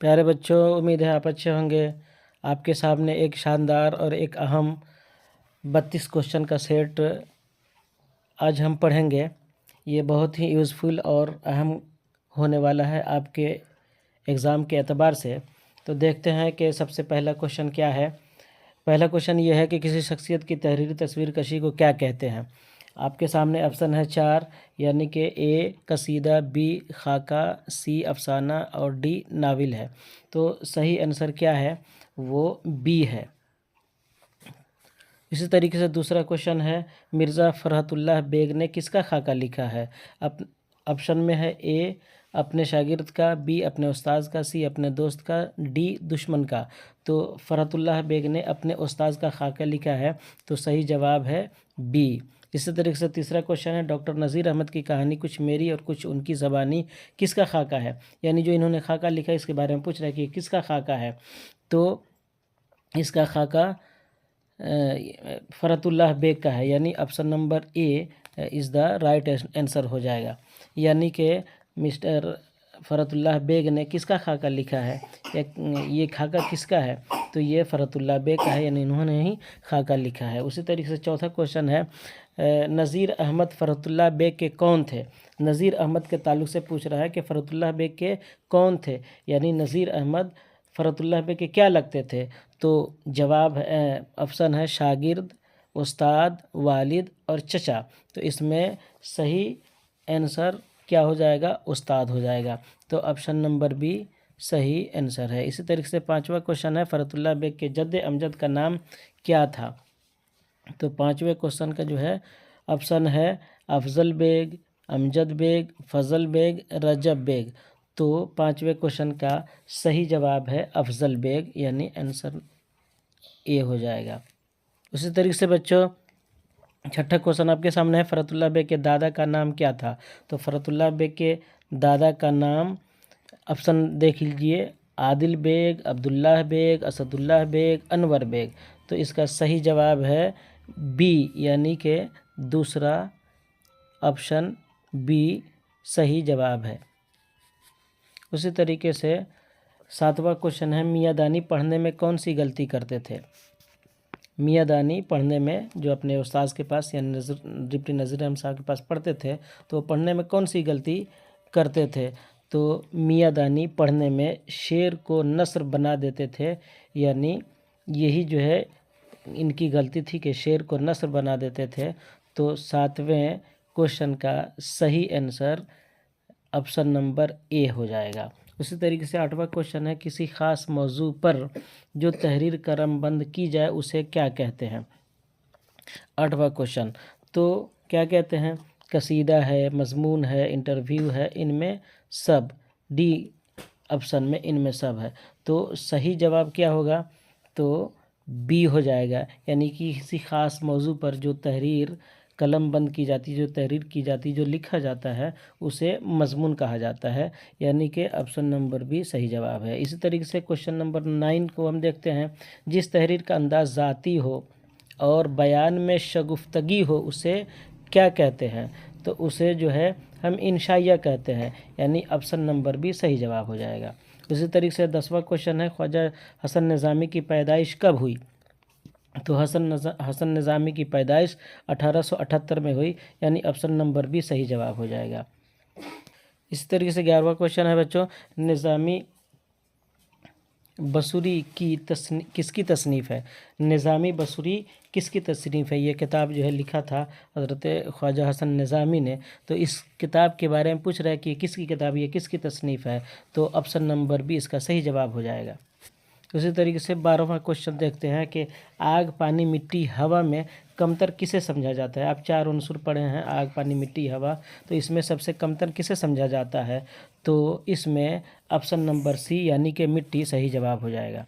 پیارے بچوں، امید ہے آپ اچھے ہوں گے۔ آپ کے سامنے ایک شاندار اور ایک اہم 32 کوشچن کا سیٹ آج ہم پڑھیں گے۔ یہ بہت ہی یوزفل اور اہم ہونے والا ہے آپ کے ایگزام کے اعتبار سے۔ تو دیکھتے ہیں کہ سب سے پہلا کوشچن کیا ہے۔ پہلا کوشچن یہ ہے کہ کسی شخصیت کی تحریری تصویر کشی کو کیا کہتے ہیں۔ آپ کے سامنے آپشن ہے 4، یعنی کہ اے قصیدہ، بی خاکہ، سی افسانہ اور ڈی ناول ہے۔ تو صحیح آنسر کیا ہے؟ وہ بی ہے۔ اسی طریقے سے دوسرا کوشچن ہے، مرزا فرحت اللہ بیگ نے کس کا خاکہ لکھا ہے؟ آپشن میں ہے اے اپنے شاگرد کا، بی اپنے استاذ کا، سی اپنے دوست کا، ڈی دشمن کا۔ تو فرحت اللہ بیگ نے اپنے استاذ کا خاکہ لکھا ہے، تو صحیح جواب ہے بی۔ اسی طریقے سے تیسرا کوشچن ہے، ڈاکٹر نذیر احمد کی کہانی کچھ میری اور کچھ ان کی زبانی کس کا خاکہ ہے؟ یعنی جو انہوں نے خاکہ لکھا اس کے بارے میں پوچھ رہا ہے کہ کس کا خاکہ ہے۔ تو اس کا خاکہ فرحت اللہ بیگ کا ہے، یعنی option number A is the right answer ہو جائے گا۔ یعنی کہ مسٹر فرحت اللہ بیگ نے کس کا خاکہ لکھا ہے؟ یہ خاکہ کس کا ہے؟ تو یہ فرحت اللہ بیگ کا ہے، یعنی انہوں نے ہی خاکہ لکھا ہے۔ اسی طریقے سے چوتھا کوشچن ہے، نذیر احمد فرحت اللہ بیگ کے کون تھے؟ نذیر احمد کے تعلق سے پوچھ رہا ہے کہ فرحت اللہ بیگ کے کون تھے، یعنی نذیر احمد فرحت اللہ بیگ کے کیا لگتے تھے؟ تو جواب آپشن ہے شاگرد، استاد، والد اور چچا۔ تو اس میں صحیح آنسر کیا ہو جائے گا؟ استاد ہو جائے گا۔ تو آپشن نمبر بی صحیح آنسر ہے۔ اسی طریقے سے پانچواں کوشچن ہے، فرحت اللہ بیگ کے جد امجد کا نام کیا تھا؟ تو پانچویں کوشچن کا جو ہے آپشن ہے افضل بیگ، امجد بیگ، فضل بیگ، رجب بیگ۔ تو پانچویں کوشچن کا صحیح جواب ہے افضل بیگ، یعنی آنسر اے ہو جائے گا۔ اسی طریقے سے بچوں چھٹا کوشچن آپ کے سامنے ہے، فرحت اللہ بیگ کے دادا کا نام کیا تھا؟ تو فرحت اللہ بیگ کے دادا کا نام آپشن دیکھ لیجئے، عادل بیگ، عبداللہ بیگ، اسد اللہ بیگ، انور بیگ۔ تو اس کا صحیح جواب ہے بی، یعنی کہ دوسرا آپشن بی صحیح جواب ہے۔ اسی طریقے سے ساتواں کوشچن ہے، میاں دانی پڑھنے میں کون سی غلطی کرتے تھے؟ میاں دانی پڑھنے میں جو اپنے استاذ کے پاس یعنی ڈپٹی نذیر احمد صاحب کے پاس پڑھتے تھے، تو پڑھنے میں کون سی غلطی کرتے تھے؟ تو میاں دانی پڑھنے میں شعر کو نثر بنا دیتے تھے، یعنی یہی جو ہے ان کی غلطی تھی کہ شعر کو نثر بنا دیتے تھے۔ تو ساتویں کوشچن کا صحیح آنسر آپشن نمبر اے ہو جائے گا۔ اسی طریقے سے آٹھواں کوشچن ہے، کسی خاص موضوع پر جو تحریر کرم بند کی جائے اسے کیا کہتے ہیں؟ آٹھواں کوشچن تو کیا کہتے ہیں؟ قصیدہ ہے، مضمون ہے، انٹرویو ہے، ان میں سب، ڈی آپشن میں ان میں سب ہے۔ تو صحیح جواب کیا ہوگا؟ تو بی ہو جائے گا، یعنی کہ کسی خاص موضوع پر جو تحریر قلم بند کی جاتی، جو تحریر کی جاتی، جو لکھا جاتا ہے اسے مضمون کہا جاتا ہے، یعنی کہ آپشن نمبر بی صحیح جواب ہے۔ اسی طریقے سے کوشچن نمبر 9 کو ہم دیکھتے ہیں، جس تحریر کا انداز ذاتی ہو اور بیان میں شگفتگی ہو اسے کیا کہتے ہیں؟ تو اسے جو ہے ہم انشائیہ کہتے ہیں، یعنی آپشن نمبر بی صحیح جواب ہو جائے گا۔ اسی طریقے سے 10واں کوشچن ہے، خواجہ حسن نظامی کی پیدائش کب ہوئی؟ تو حسن نظامی کی پیدائش 1878 میں ہوئی، یعنی آپشن نمبر بی صحیح جواب ہو جائے گا۔ اسی طریقے سے 11واں کوشچن ہے بچوں، نظامی بصری کی کس کی تصنیف ہے؟ نظامی بصری کس کی تصنیف ہے؟ یہ کتاب جو ہے لکھا تھا حضرت خواجہ حسن نظامی نے۔ تو اس کتاب کے بارے میں پوچھ رہا ہے کہ کس کی کتاب، یہ کس کی تصنیف ہے؟ تو آپشن نمبر بی اس کا صحیح جواب ہو جائے گا۔ اسی طریقے سے 12واں کوشچن دیکھتے ہیں کہ آگ، پانی، مٹی، ہوا میں کمتر کسے سمجھا جاتا ہے؟ آپ 4 عنصر پڑھے ہیں، آگ، پانی، مٹی، ہوا، تو اس میں سب سے کمتر کسے سمجھا جاتا ہے؟ تو اس میں آپشن نمبر سی یعنی کہ مٹی صحیح جواب ہو جائے گا۔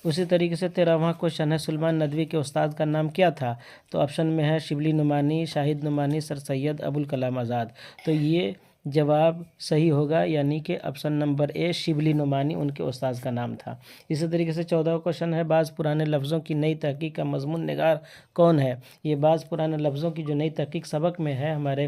اسی طریقے سے 13واں کوشچن ہے، سلیمان ندوی کے استاد کا نام کیا تھا؟ تو آپشن میں ہے شبلی نعمانی، شاہد نعمانی، سر سید ابوالکلام آزاد۔ تو یہ جواب صحیح ہوگا، یعنی کہ آپشن نمبر اے شبلی نعمانی ان کے استاد کا نام تھا۔ اسی طریقے سے 14واں کوشچن ہے، بعض پرانے لفظوں کی نئی تحقیق کا مضمون نگار کون ہے؟ یہ بعض پرانے لفظوں کی جو نئی تحقیق سبق میں ہے ہمارے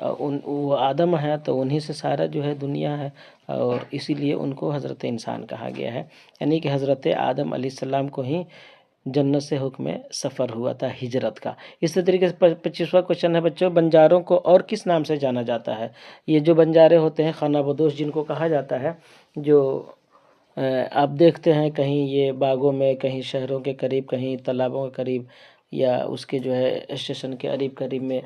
وہ آدم ہے تو انہی سے سارا جو ہے دنیا ہے، اور اسی لیے ان کو حضرت انسان کہا گیا ہے، یعنی کہ حضرت آدم علیہ السلام کو ہی جنت سے حکم سفر ہوا تھا ہجرت کا۔ اسی طریقے سے 25واں کوشچن ہے بچوں، بنجاروں کو اور کس نام سے جانا جاتا ہے؟ یہ جو بنجارے ہوتے ہیں خانہ بدوش جن کو کہا جاتا ہے، جو آپ دیکھتے ہیں کہیں یہ باغوں میں، کہیں شہروں کے قریب، کہیں تالابوں کے قریب، یا اس کے جو ہے اسٹیشن کے قریب میں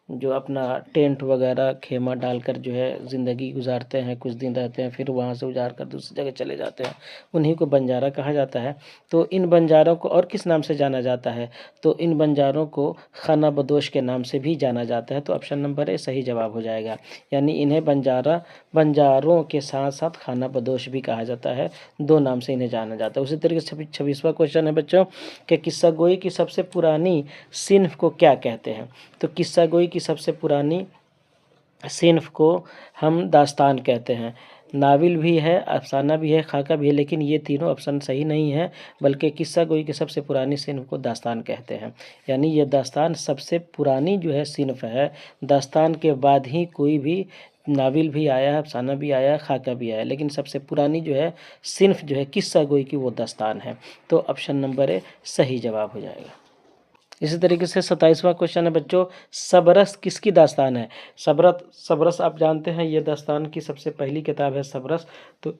جو اپنا ٹینٹ وغیرہ خیمہ ڈال کر جو ہے زندگی گزارتے ہیں، کچھ دن رہتے ہیں، پھر وہاں سے اجار کر دوسری جگہ چلے جاتے ہیں، انہی کو بنجارہ کہا جاتا ہے۔ تو ان بنجاروں کو اور کس نام سے جانا جاتا ہے؟ تو ان بنجاروں کو خانہ بدوش کے نام سے بھی جانا جاتا ہے، تو آپشن نمبر اے صحیح جواب ہو جائے گا، یعنی انہیں بنجاروں کے ساتھ ساتھ خانہ بدوش بھی کہا جاتا ہے، دو نام سے انہیں جانا جاتا ہے۔ اسی طریقے سے 26واں کوشچن ہے بچوں کہ قصہ گوئی کی سب سے پرانی صنف کو کیا کہتے ہیں؟ تو قصہ گوئی کی سب سے پرانی صنف کو ہم داستان کہتے ہیں۔ ناول بھی ہے، افسانہ بھی ہے، خاکہ بھی ہے، لیکن یہ تینوں آپشن صحیح نہیں ہے، بلکہ قصہ گوئی کی سب سے پرانی صنف کو داستان کہتے ہیں، یعنی یہ داستان سب سے پرانی جو ہے صنف ہے۔ داستان کے بعد ہی کوئی بھی ناول بھی آیا ہے، افسانہ بھی آیا ہے، خاکہ بھی آیا ہے، لیکن سب سے پرانی جو ہے صنف جو ہے قصہ گوئی کی وہ داستان ہے، تو آپشن نمبر اے صحیح جواب ہو جائے گا۔ اسی طریقے سے 27واں کوشچن ہے بچوں، سبرس کس کی داستان ہے؟ سبرس آپ جانتے ہیں یہ داستان کی سب سے پہلی کتاب ہے سبرس، تو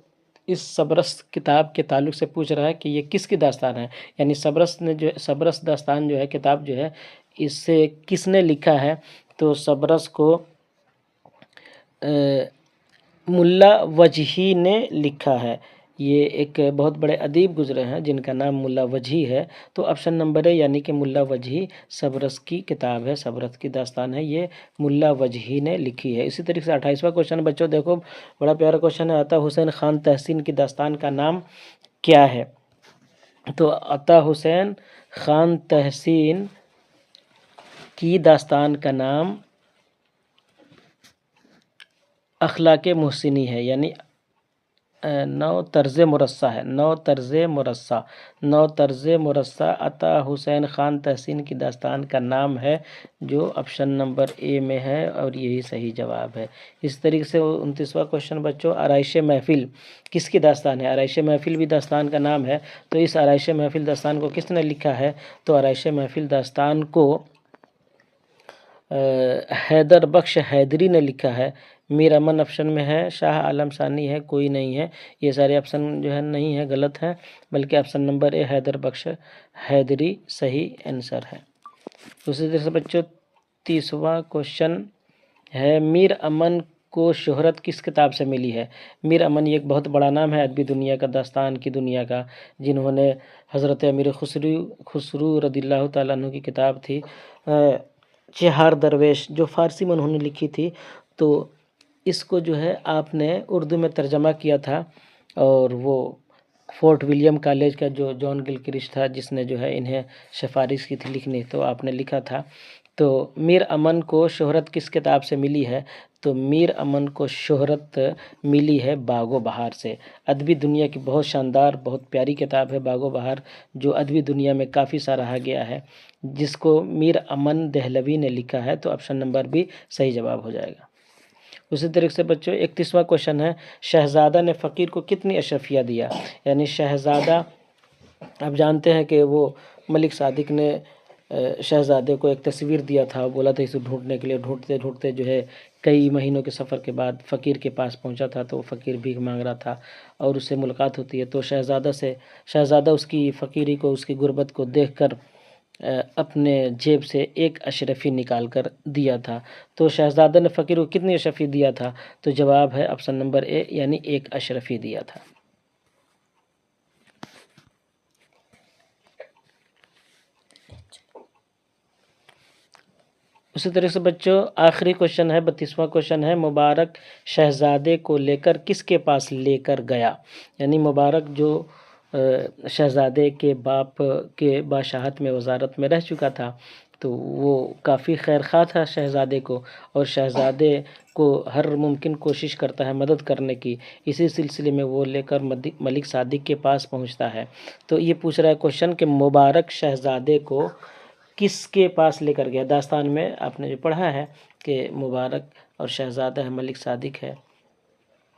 اس سبرس کتاب کے تعلق سے پوچھ رہا ہے کہ یہ کس کی داستان ہے، یعنی سبرس داستان جو ہے کتاب جو ہے اسے کس نے لکھا ہے؟ تو سبرس کو ملا وجہی نے لکھا ہے، یہ ایک بہت بڑے ادیب گزرے ہیں جن کا نام ملا وجہی ہے، تو آپشن نمبر ہے یعنی کہ ملا وجہی سبرس کی کتاب ہے، سبرس کی داستان ہے، یہ ملا وجہی نے لکھی ہے۔ اسی طریقے سے 28واں کوشچن بچوں دیکھو، بڑا پیارا کوشچن ہے، عطا حسین خان تحسین کی داستان کا نام کیا ہے؟ تو عطا حسین خان تحسین کی داستان کا نام اخلاق محسنی ہے، یعنی نو طرز مرصع عطا حسین خان تحسین کی داستان کا نام ہے، جو آپشن نمبر اے میں ہے، اور یہی صحیح جواب ہے۔ اس طریقے سے 29واں کوشچن بچوں، آرائش محفل کس کی داستان ہے؟ آرائش محفل بھی داستان کا نام ہے، تو اس آرائش محفل داستان کو کس نے لکھا ہے؟ تو آرائش محفل داستان کو حیدر بخش حیدری نے لکھا ہے۔ میر امن آپشن میں ہے، شاہ عالم ثانی ہے، کوئی نہیں ہے، یہ سارے آپشن جو ہے نہیں ہے، غلط ہے، بلکہ آپشن نمبر اے حیدر بخش حیدری صحیح آنسر ہے۔ اسی طرح سے بچوں 30واں کوشچن ہے، میر امن کو شہرت کس کتاب سے ملی ہے؟ میر امن یہ ایک بہت بڑا نام ہے ادبی دنیا کا، داستان کی دنیا کا، جنہوں نے حضرت امیر خسرو رضی اللہ تعالیٰ عنہ کی کتاب تھی چہار درویش، جو فارسی میں انہوں نے لکھی تھی، تو اس کو جو ہے آپ نے اردو میں ترجمہ کیا تھا، اور وہ فورٹ ولیم کالج کا جو جان گلکرسٹ تھا جس نے جو ہے انہیں سفارش کی تھی لکھنی، تو آپ نے لکھا تھا۔ تو میر امن کو شہرت کس کتاب سے ملی ہے؟ تو میر امن کو شہرت ملی ہے باغ و بہار سے، ادبی دنیا کی بہت شاندار بہت پیاری کتاب ہے باغ و بہار، جو ادبی دنیا میں کافی سراہا گیا ہے، جس کو میر امن دہلوی نے لکھا ہے، تو آپشن نمبر بھی صحیح جواب ہو جائے گا۔ اسی طریقے سے بچوں 31واں کوشچن ہے، شہزادہ نے فقیر کو کتنی اشرفیہ دیا؟ یعنی شہزادہ آپ جانتے ہیں کہ وہ ملک صادق نے شہزادے کو ایک تصویر دیا تھا، بولا تھا اسے ڈھونڈنے کے لیے، ڈھونڈتے ڈھونڈتے جو ہے کئی مہینوں کے سفر کے بعد فقیر کے پاس پہنچا تھا، تو وہ فقیر بھیک مانگ رہا تھا اور اس سے ملاقات ہوتی ہے، تو شہزادہ اس کی فقیری کو، اس کی غربت کو دیکھ کر اپنے جیب سے ایک اشرفی نکال کر دیا تھا، تو شہزادہ نے فقیر کو کتنی اشرفی دیا تھا؟ تو جواب ہے آپشن نمبر اے، یعنی ایک اشرفی دیا تھا۔ اسی طرح سے بچوں آخری کوشچن ہے 32واں کوشچن ہے، مبارک شہزادے کو لے کر کس کے پاس لے کر گیا؟ یعنی مبارک جو شہزادے کے باپ کے بادشاہت میں وزارت میں رہ چکا تھا، تو وہ کافی خیر خواہ تھا شہزادے کو، اور شہزادے کو ہر ممکن کوشش کرتا ہے مدد کرنے کی، اسی سلسلے میں وہ لے کر ملک صادق کے پاس پہنچتا ہے۔ تو یہ پوچھ رہا ہے کوشچن کہ مبارک شہزادے کو کس کے پاس لے کر گیا؟ داستان میں آپ نے جو پڑھا ہے کہ مبارک اور شہزادہ ہے ملک صادق ہے،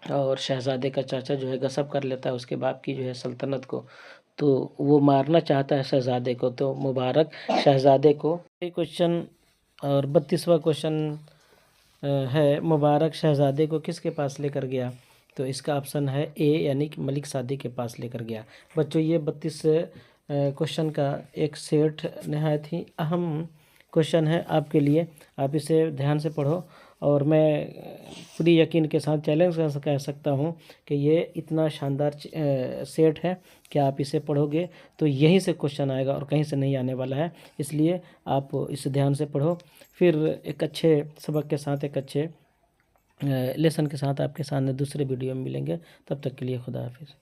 اور شہزادے کا چاچا جو ہے غصب کر لیتا ہے اس کے باپ کی جو ہے سلطنت کو، تو وہ مارنا چاہتا ہے شہزادے کو، تو مبارک شہزادے کو۔ یہ کوشچن اور 32واں کوشچن ہے مبارک شہزادے کو کس کے پاس لے کر گیا؟ تو اس کا آپشن ہے اے یعنی کہ ملک صادق کے پاس لے کر گیا۔ بچوں یہ 32 کوشچن کا ایک سیٹ نہایت ہی اہم کوشچن ہے آپ کے لیے، آپ اسے دھیان سے پڑھو، اور میں پوری یقین کے ساتھ چیلنج کہہ سکتا ہوں کہ یہ اتنا شاندار سیٹ ہے کہ آپ اسے پڑھو گے تو یہیں سے کوشچن آئے گا اور کہیں سے نہیں آنے والا ہے، اس لیے آپ اسے دھیان سے پڑھو۔ پھر ایک اچھے سبق کے ساتھ، ایک اچھے لیسن کے ساتھ آپ کے سامنے دوسرے ویڈیو میں ملیں گے، تب تک کے لیے خدا حافظ۔